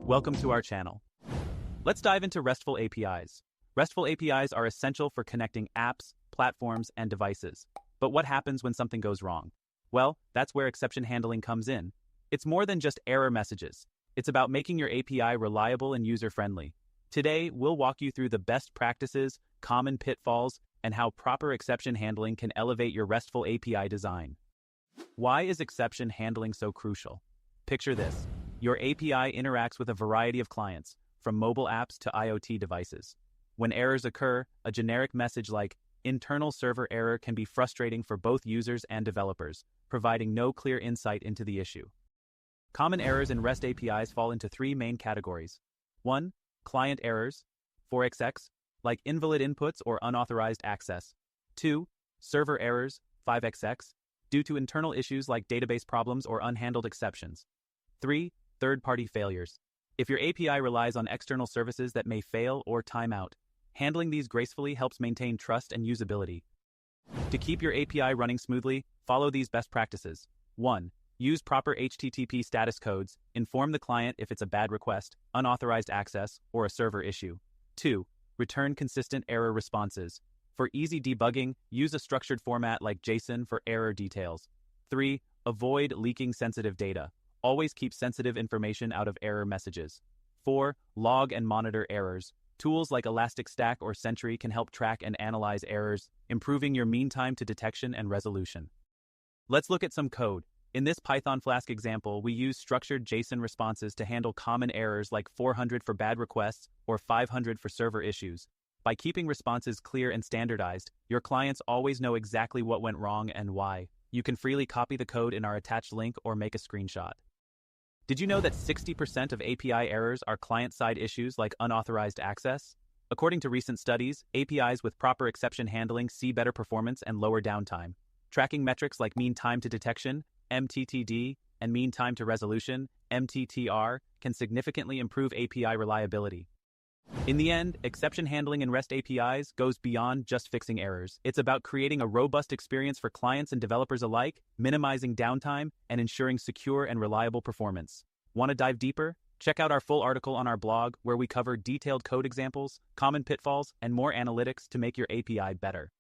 Welcome to our channel. Let's dive into RESTful APIs. RESTful APIs are essential for connecting apps, platforms, and devices. But what happens when something goes wrong? Well, that's where exception handling comes in. It's more than just error messages. It's about making your API reliable and user-friendly. Today, we'll walk you through the best practices, common pitfalls, and how proper exception handling can elevate your RESTful API design. Why is exception handling so crucial? Picture this. Your API interacts with a variety of clients, from mobile apps to IoT devices. When errors occur, a generic message like internal server error can be frustrating for both users and developers, providing no clear insight into the issue. Common errors in REST APIs fall into three main categories. 1. Client errors, 4xx, like invalid inputs or unauthorized access. 2. Server errors, 5xx, due to internal issues like database problems or unhandled exceptions. 3. Third-party failures. If your API relies on external services that may fail or time out, handling these gracefully helps maintain trust and usability. To keep your API running smoothly, follow these best practices. 1. Use proper HTTP status codes. Inform the client if it's a bad request, unauthorized access, or a server issue. 2. Return consistent error responses. For easy debugging, use a structured format like JSON for error details. 3. Avoid leaking sensitive data. Always keep sensitive information out of error messages. 4. Log and monitor errors. Tools like Elasticstack or Sentry can help track and analyze errors, improving your mean time to detection and resolution. Let's look at some code. In this Python Flask example, we use structured JSON responses to handle common errors like 400 for bad requests or 500 for server issues. By keeping responses clear and standardized, your clients always know exactly what went wrong and why. You can freely copy the code in our attached link or make a screenshot. Did you know that 60% of API errors are client-side issues like unauthorized access? According to recent studies, APIs with proper exception handling see better performance and lower downtime. Tracking metrics like mean time to detection, MTTD, and mean time to resolution, MTTR, can significantly improve API reliability. In the end, exception handling in REST APIs goes beyond just fixing errors. It's about creating a robust experience for clients and developers alike, minimizing downtime, and ensuring secure and reliable performance. Want to dive deeper? Check out our full article on our blog where we cover detailed code examples, common pitfalls, and more analytics to make your API better.